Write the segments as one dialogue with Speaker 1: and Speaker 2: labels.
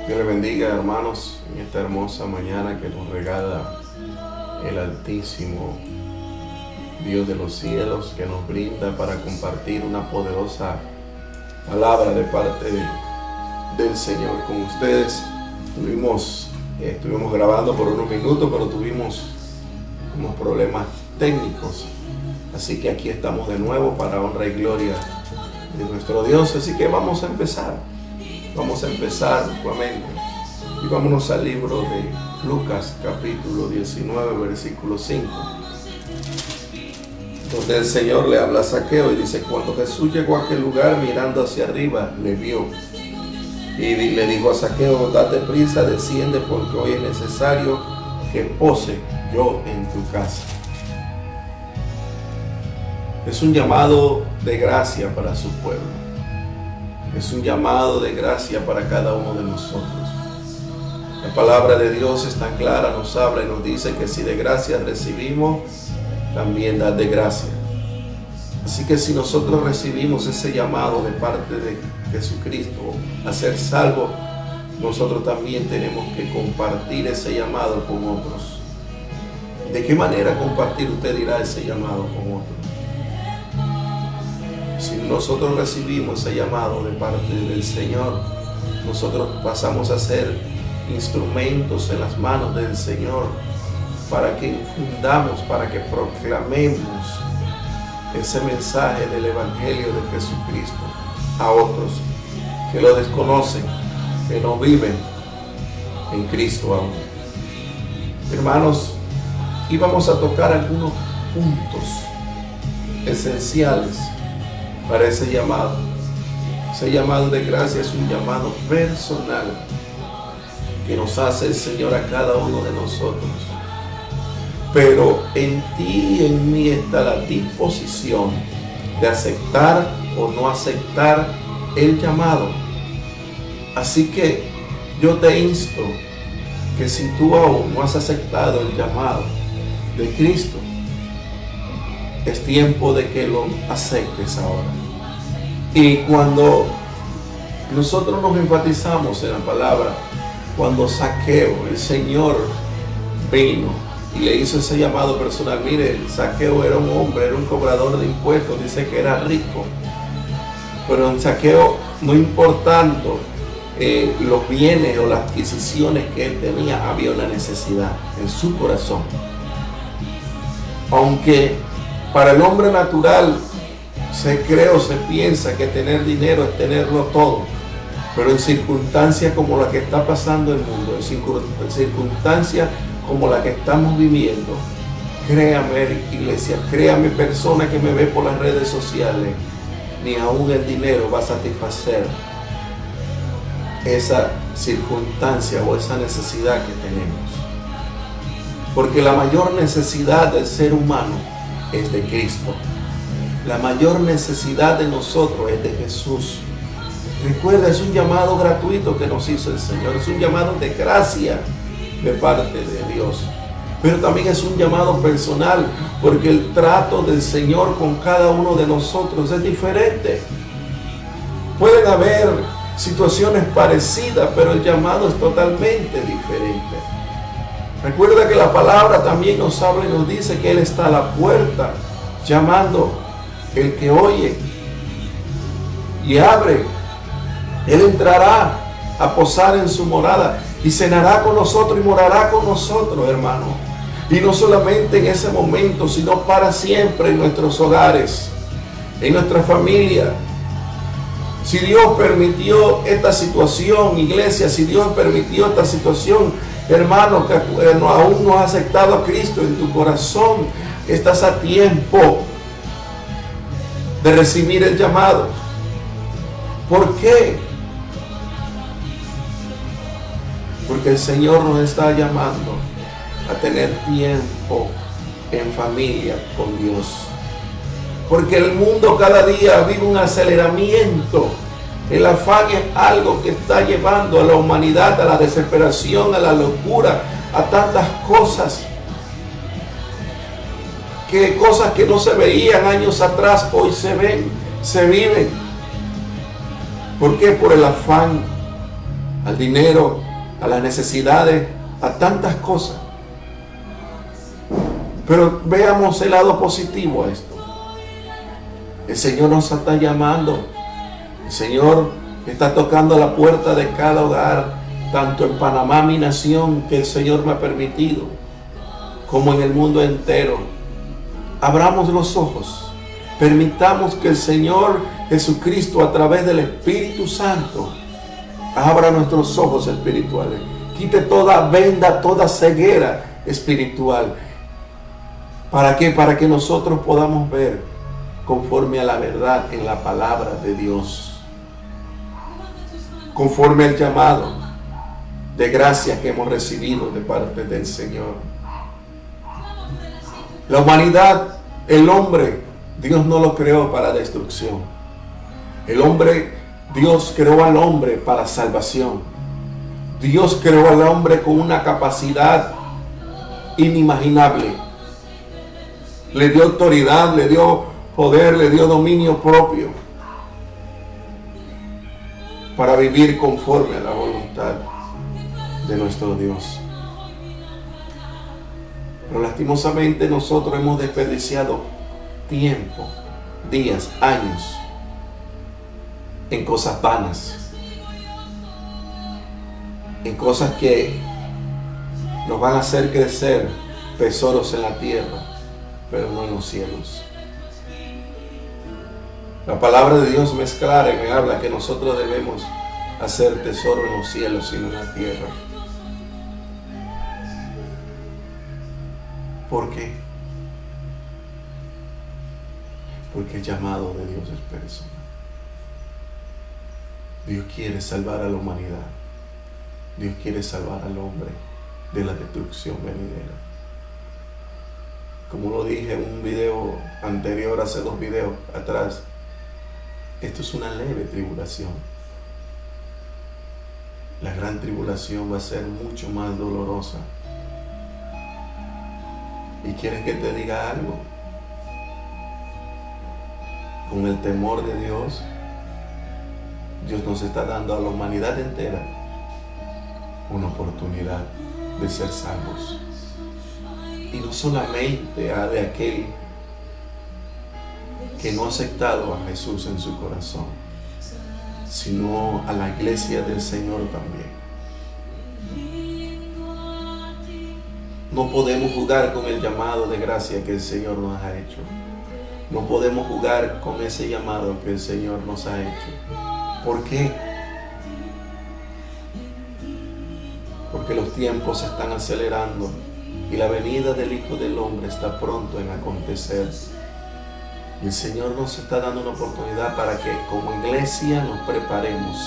Speaker 1: Dios le bendiga, hermanos, en esta hermosa mañana que nos regala el Altísimo Dios de los cielos, que nos brinda para compartir una poderosa palabra de parte del Señor con ustedes. Estuvimos grabando por unos minutos, pero tuvimos unos problemas técnicos. Así que aquí estamos de nuevo para honra y gloria de nuestro Dios. Así que vamos a empezar nuevamente. Y vámonos al libro de Lucas, capítulo 19, versículo 5. Donde el Señor le habla a Zaqueo y dice: cuando Jesús llegó a aquel lugar, mirando hacia arriba, le vio. Y le dijo a Zaqueo: date prisa, desciende, porque hoy es necesario que pose yo en tu casa. Es un llamado de gracia para su pueblo. Es un llamado de gracia para cada uno de nosotros. La palabra de Dios es tan clara, nos habla y nos dice que si de gracia recibimos, también dad de gracia. Así que si nosotros recibimos ese llamado de parte de Jesucristo a ser salvos, nosotros también tenemos que compartir ese llamado con otros. ¿De qué manera compartir? Usted dirá ese llamado con otros. Si nosotros recibimos ese llamado de parte del Señor, nosotros pasamos a ser instrumentos en las manos del Señor para que infundamos, para que proclamemos ese mensaje del Evangelio de Jesucristo a otros que lo desconocen, que no viven en Cristo aún. Hermanos, y vamos a tocar algunos puntos esenciales para ese llamado. Ese llamado de gracia es un llamado personal que nos hace el Señor a cada uno de nosotros. Pero en ti y en mí está la disposición de aceptar o no aceptar el llamado. Así que yo te insto que si tú aún no has aceptado el llamado de Cristo, es tiempo de que lo aceptes ahora. Y cuando nosotros nos enfatizamos en la palabra, cuando Zaqueo, el Señor, vino y le hizo ese llamado personal. Mire, Zaqueo era un hombre, era un cobrador de impuestos, dice que era rico. Pero en Zaqueo, no importando los bienes o las adquisiciones que él tenía, había una necesidad en su corazón. Aunque para el hombre natural se cree o se piensa que tener dinero es tenerlo todo, pero en circunstancias como la que está pasando el mundo, en circunstancias como la que estamos viviendo, créame iglesia, créame persona que me ve por las redes sociales, ni aún el dinero va a satisfacer esa circunstancia o esa necesidad que tenemos. Porque la mayor necesidad del ser humano es de Cristo. La mayor necesidad de nosotros es de Jesús. Recuerda, es un llamado gratuito que nos hizo el Señor. Es un llamado de gracia de parte de Dios. Pero también es un llamado personal, porque el trato del Señor con cada uno de nosotros es diferente. Pueden haber situaciones parecidas, pero el llamado es totalmente diferente. Recuerda que la palabra también nos habla y nos dice que Él está a la puerta llamando. El que oye y abre, Él entrará a posar en su morada y cenará con nosotros y morará con nosotros, hermano. Y no solamente en ese momento, sino para siempre en nuestros hogares, en nuestra familia. Si Dios permitió esta situación, iglesia, si Dios permitió esta situación, hermano, que aún no has aceptado a Cristo en tu corazón, estás a tiempo de recibir el llamado. ¿Por qué? Porque el Señor nos está llamando a tener tiempo en familia con Dios. Porque el mundo cada día vive un aceleramiento. El afán es algo que está llevando a la humanidad a la desesperación, a la locura, a tantas cosas. Que cosas que no se veían años atrás, hoy se ven, se viven. ¿Por qué? Por el afán al dinero, a las necesidades, a tantas cosas. Pero veamos el lado positivo a esto. El Señor nos está llamando. El Señor está tocando la puerta de cada hogar, tanto en Panamá, mi nación, que el Señor me ha permitido, como en el mundo entero. Abramos los ojos. Permitamos que el Señor Jesucristo, a través del Espíritu Santo, abra nuestros ojos espirituales. Quite toda venda, toda ceguera espiritual. ¿Para qué? Para que nosotros podamos ver conforme a la verdad en la palabra de Dios. Conforme al llamado de gracia que hemos recibido de parte del Señor. La humanidad, el hombre, Dios no lo creó para destrucción. El hombre, Dios creó al hombre para salvación. Dios creó al hombre con una capacidad inimaginable. Le dio autoridad, le dio poder, le dio dominio propio para vivir conforme a la voluntad de nuestro Dios. Pero lastimosamente nosotros hemos desperdiciado tiempo, días, años en cosas vanas, en cosas que nos van a hacer crecer tesoros en la tierra, pero no en los cielos. La palabra de Dios me es clara y me habla que nosotros debemos hacer tesoro en los cielos y no en la tierra. ¿Por qué? Porque el llamado de Dios es personal. Dios quiere salvar a la humanidad. Dios quiere salvar al hombre de la destrucción venidera. Como lo dije en un video anterior, hace 2 videos atrás, esto es una leve tribulación. La gran tribulación va a ser mucho más dolorosa. ¿Y quieres que te diga algo? Con el temor de Dios, Dios nos está dando a la humanidad entera una oportunidad de ser salvos. Y no solamente a de aquel que no ha aceptado a Jesús en su corazón, sino a la iglesia del Señor también. No podemos jugar con el llamado de gracia que el Señor nos ha hecho. No podemos jugar con ese llamado que el Señor nos ha hecho. ¿Por qué? Porque los tiempos se están acelerando y la venida del Hijo del Hombre está pronto en acontecer. Y el Señor nos está dando una oportunidad para que como iglesia nos preparemos.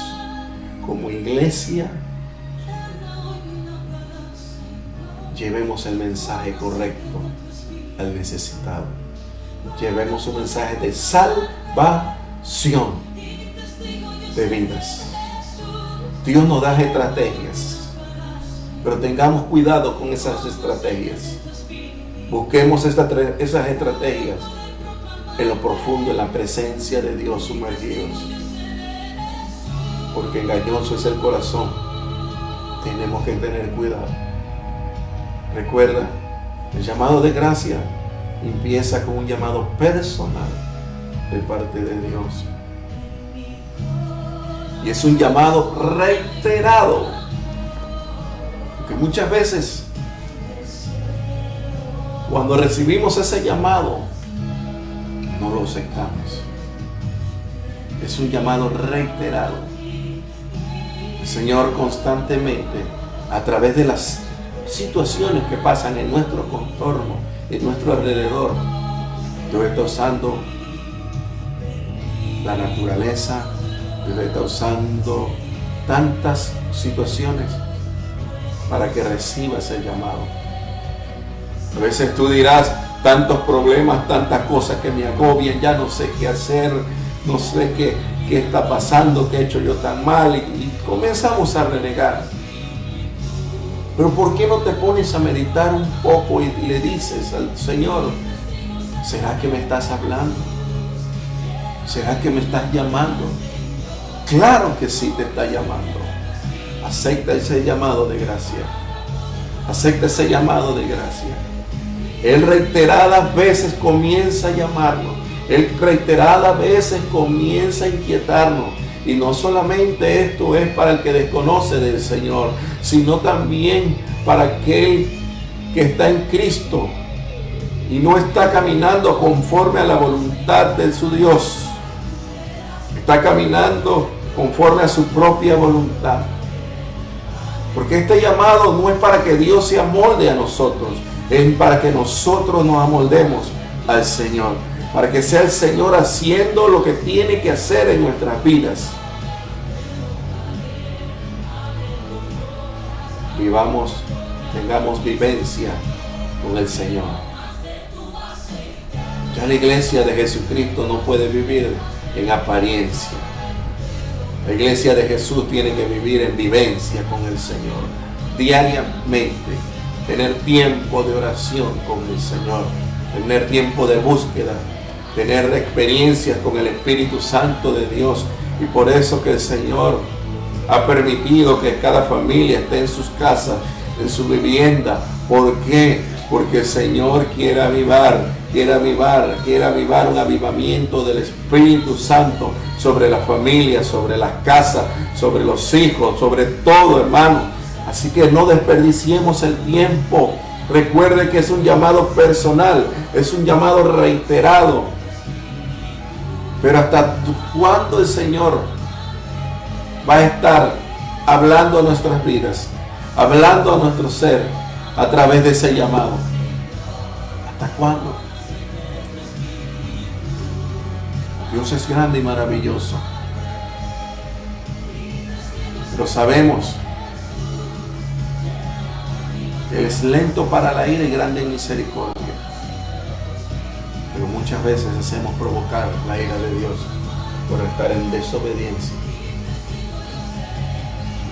Speaker 1: Como iglesia llevemos el mensaje correcto al necesitado. Llevemos un mensaje de salvación de vidas. Dios nos da estrategias, pero tengamos cuidado con esas estrategias. Busquemos esas estrategias en lo profundo, en la presencia de Dios, sumergidos. Porque engañoso es el corazón. Tenemos que tener cuidado. Recuerda, el llamado de gracia empieza con un llamado personal de parte de Dios. Y es un llamado reiterado. Porque muchas veces, cuando recibimos ese llamado, no lo aceptamos. Es un llamado reiterado. El Señor constantemente, a través de las situaciones que pasan en nuestro contorno, en nuestro alrededor, Dios está usando la naturaleza, Dios está usando tantas situaciones para que recibas el llamado. A veces tú dirás, tantos problemas, tantas cosas que me agobian, ya no sé qué hacer, no sé qué está pasando, qué he hecho yo tan mal, y comenzamos a renegar. Pero ¿por qué no te pones a meditar un poco y le dices al Señor, ¿será que me estás hablando? ¿Será que me estás llamando? Claro que sí te está llamando. Acepta ese llamado de gracia. Acepta ese llamado de gracia. Él reiteradas veces comienza a llamarnos. Él reiteradas veces comienza a inquietarnos. Y no solamente esto es para el que desconoce del Señor, sino también para aquel que está en Cristo y no está caminando conforme a la voluntad de su Dios. Está caminando conforme a su propia voluntad. Porque este llamado no es para que Dios se amolde a nosotros, es para que nosotros nos amoldemos al Señor. Para que sea el Señor haciendo lo que tiene que hacer en nuestras vidas. Vivamos, tengamos vivencia con el Señor. Ya la iglesia de Jesucristo no puede vivir en apariencia. La iglesia de Jesús tiene que vivir en vivencia con el Señor. Diariamente, tener tiempo de oración con el Señor. Tener tiempo de búsqueda. Tener experiencias con el Espíritu Santo de Dios. Y por eso que el Señor ha permitido que cada familia esté en sus casas, en su vivienda. ¿Por qué? Porque el Señor quiere avivar un avivamiento del Espíritu Santo sobre la familia, sobre las casas, sobre los hijos, sobre todo, hermano. Así que no desperdiciemos el tiempo. Recuerde que es un llamado personal, es un llamado reiterado. Pero ¿hasta cuándo el Señor va a estar hablando a nuestras vidas, hablando a nuestro ser a través de ese llamado? ¿Hasta cuándo? Dios es grande y maravilloso, pero sabemos que Él es lento para la ira y grande en misericordia. Pero muchas veces hacemos provocar la ira de Dios por estar en desobediencia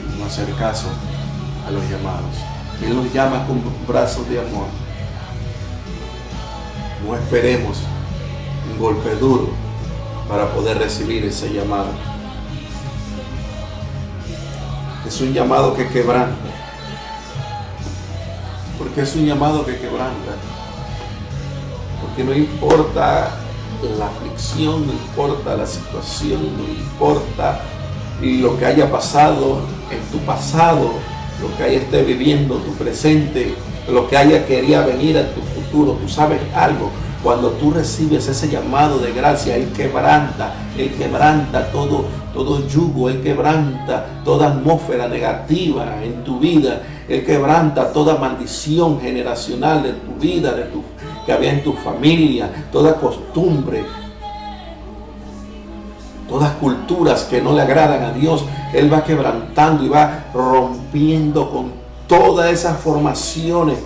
Speaker 1: y no hacer caso a los llamados. Él nos llama con brazos de amor. No esperemos un golpe duro para poder recibir ese llamado. Es un llamado que quebranta. Porque es un llamado que quebranta. Porque no importa la aflicción, no importa la situación, no importa lo que haya pasado en tu pasado, lo que haya esté viviendo tu presente, lo que haya quería venir a tu futuro. Tú sabes algo. Cuando tú recibes ese llamado de gracia, Él quebranta todo yugo, Él quebranta toda atmósfera negativa en tu vida, Él quebranta toda maldición generacional de tu vida, que había en tu familia, toda costumbre, todas culturas que no le agradan a Dios. Él va quebrantando y va rompiendo con todas esas formaciones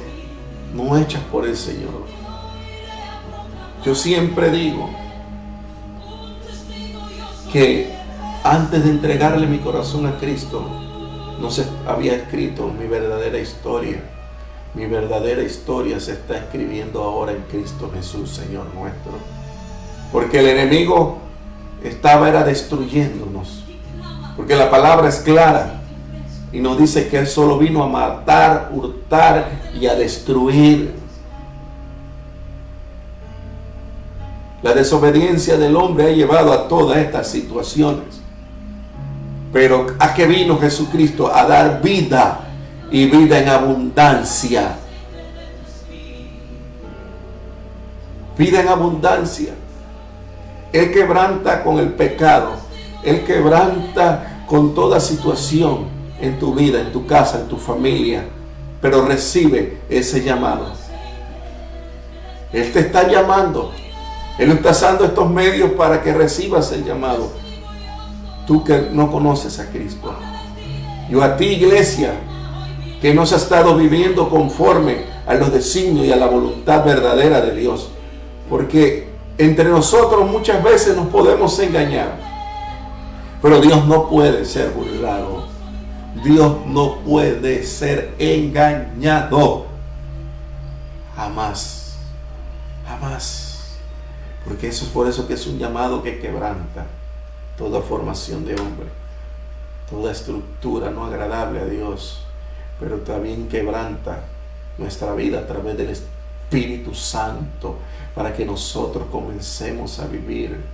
Speaker 1: no hechas por el Señor. Yo siempre digo que antes de entregarle mi corazón a Cristo, no se había escrito mi verdadera historia. Mi verdadera historia se está escribiendo ahora en Cristo Jesús, Señor nuestro. Porque el enemigo era destruyéndonos. Porque la palabra es clara y nos dice que Él solo vino a matar, hurtar y a destruir. La desobediencia del hombre ha llevado a todas estas situaciones. Pero ¿a qué vino Jesucristo? A dar vida y vida en abundancia. Vida en abundancia. Él quebranta con el pecado. Él quebranta con toda situación en tu vida, en tu casa, en tu familia. Pero recibe ese llamado. Él te está llamando. Él está usando estos medios para que recibas el llamado. Tú que no conoces a Cristo. Yo a ti, iglesia, que no se ha estado viviendo conforme a los designios y a la voluntad verdadera de Dios. Porque entre nosotros muchas veces nos podemos engañar. Pero Dios no puede ser burlado. Dios no puede ser engañado. Jamás. Jamás. Porque eso es por eso que es un llamado que quebranta toda formación de hombre. toda estructura no agradable a Dios, pero también quebranta nuestra vida a través del Espíritu Santo, para que nosotros comencemos a vivir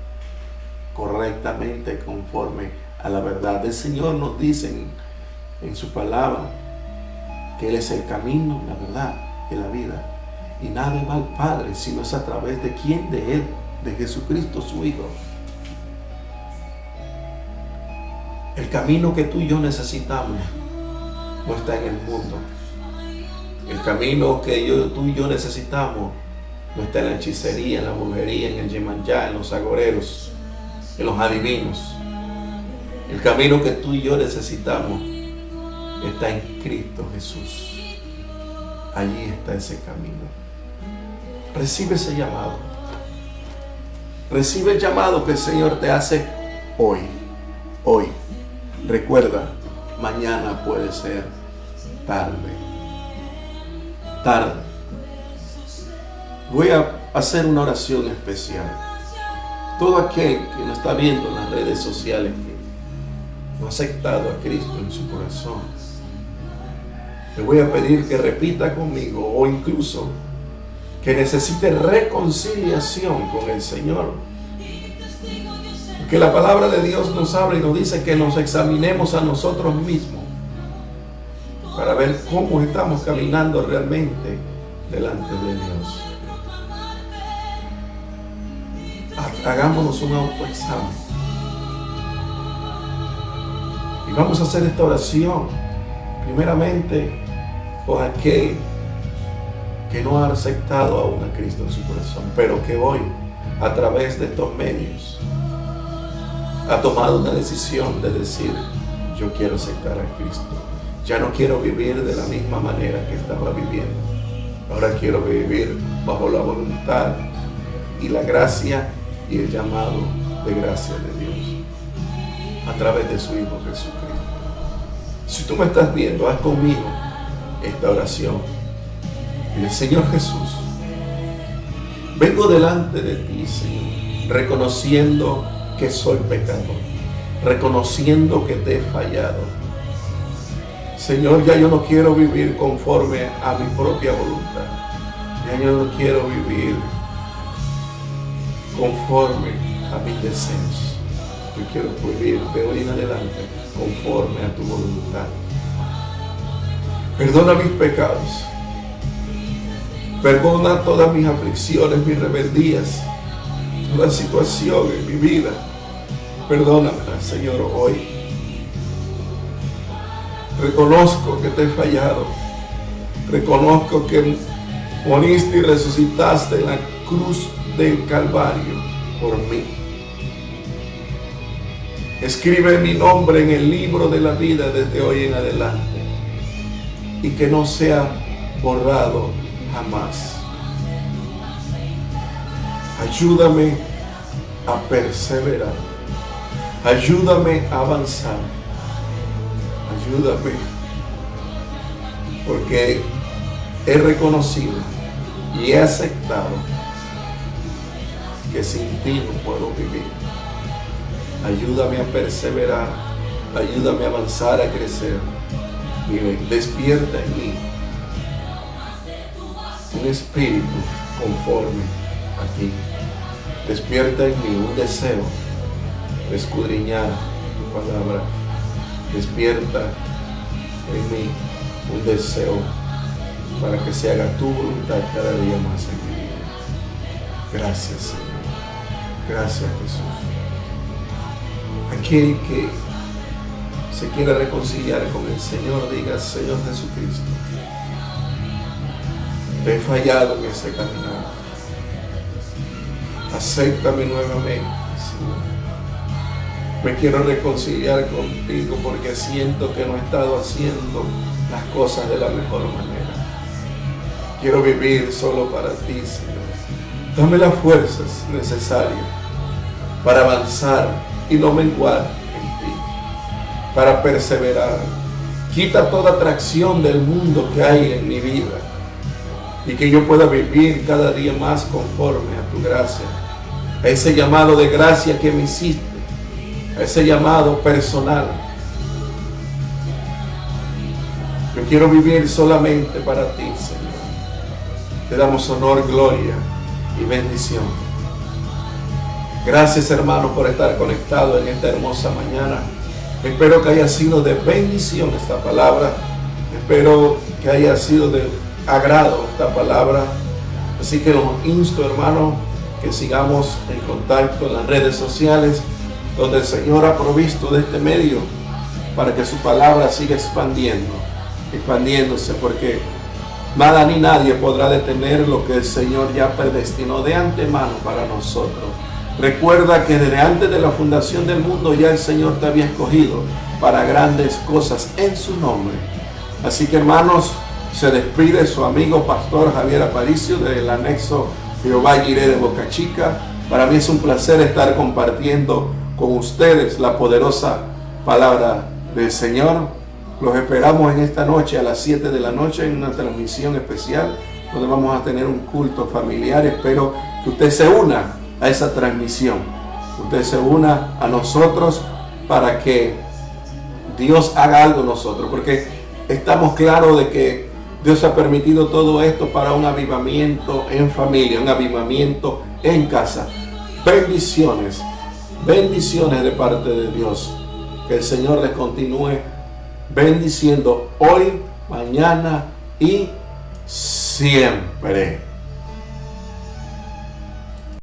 Speaker 1: correctamente conforme a la verdad. El Señor nos dice en su palabra que Él es el camino, la verdad y la vida, y nadie va al Padre sino es a través de ¿quién? De Él, de Jesucristo su Hijo. El camino que tú y yo necesitamos no está en el mundo. El camino que tú y yo necesitamos no está en la hechicería, en la brujería, en el Yemanjá, en los agoreros, en los adivinos. El camino que tú y yo necesitamos está en Cristo Jesús. Allí está ese camino. Recibe ese llamado. Recibe el llamado que el Señor te hace hoy. Hoy. Recuerda, mañana puede ser tarde. Tarde. Voy a hacer una oración especial. Todo aquel que nos está viendo en las redes sociales que no ha aceptado a Cristo en su corazón, le voy a pedir que repita conmigo, o incluso que necesite reconciliación con el Señor. Porque la palabra de Dios nos habla y nos dice que nos examinemos a nosotros mismos para ver cómo estamos caminando realmente delante de Dios. Hagámonos un autoexamen. Y vamos a hacer esta oración primeramente por aquel que no ha aceptado aún a Cristo en su corazón, pero que hoy, a través de estos medios, ha tomado una decisión de decir: yo quiero aceptar a Cristo. Ya no quiero vivir de la misma manera que estaba viviendo. Ahora quiero vivir bajo la voluntad y la gracia y el llamado de gracia de Dios a través de su Hijo Jesucristo. Si tú me estás viendo, haz conmigo esta oración. Dile: Señor Jesús, vengo delante de ti, Señor, reconociendo que soy pecador, reconociendo que te he fallado. Señor, ya yo no quiero vivir conforme a mi propia voluntad. Ya yo no quiero vivir conforme a mis deseos. Yo quiero vivir de hoy en adelante conforme a tu voluntad. Perdona mis pecados. Perdona todas mis aflicciones, mis rebeldías, toda situación en mi vida. Perdónamela, Señor, hoy. Reconozco que te he fallado. Reconozco que moriste y resucitaste en la cruz del Calvario por mí. Escribe mi nombre en el libro de la vida desde hoy en adelante y que no sea borrado jamás. Ayúdame a perseverar. Ayúdame a avanzar. Ayúdame, porque he reconocido y he aceptado que sin ti no puedo vivir. Ayúdame a perseverar. Ayúdame a avanzar, a crecer. Dime, despierta en mí un espíritu conforme a ti. Despierta en mí un deseo de escudriñar tu palabra. Despierta en mí un deseo para que se haga tu voluntad cada día más en mi vida. Gracias, Señor. Gracias, Jesús. Aquel que se quiera reconciliar con el Señor, diga: Señor Jesucristo, te he fallado en este caminar. Acéptame nuevamente, Señor. Me quiero reconciliar contigo porque siento que no he estado haciendo las cosas de la mejor manera. Quiero vivir solo para ti, Señor. Dame las fuerzas necesarias para avanzar y no menguar en ti, para perseverar. Quita toda atracción del mundo que hay en mi vida y que yo pueda vivir cada día más conforme a tu gracia, a ese llamado de gracia que me hiciste, a ese llamado personal Yo quiero vivir solamente para ti, Señor. Te damos honor, gloria y bendición. Gracias, hermano, por estar conectado en esta hermosa mañana. Espero que haya sido de bendición esta palabra. Espero que haya sido de agrado esta palabra. Así que los insto, hermano, que sigamos en contacto en las redes sociales, donde el Señor ha provisto de este medio para que su palabra siga expandiéndose, porque nada ni nadie podrá detener lo que el Señor ya predestinó de antemano para nosotros. Recuerda que desde antes de la fundación del mundo ya el Señor te había escogido para grandes cosas en su nombre. Así que, hermanos, se despide su amigo pastor Javier Aparicio del anexo Jehová Jireh de Boca Chica. Para mí es un placer estar compartiendo con ustedes la poderosa palabra del Señor. Los esperamos en esta noche a las 7 de la noche en una transmisión especial donde vamos a tener un culto familiar. Espero que usted se una a esa transmisión, usted se una a nosotros para que Dios haga algo en nosotros, porque estamos claros de que Dios ha permitido todo esto para un avivamiento en familia, un avivamiento en casa. Bendiciones, bendiciones de parte de Dios. Que el Señor les continúe bendiciendo hoy, mañana y siempre.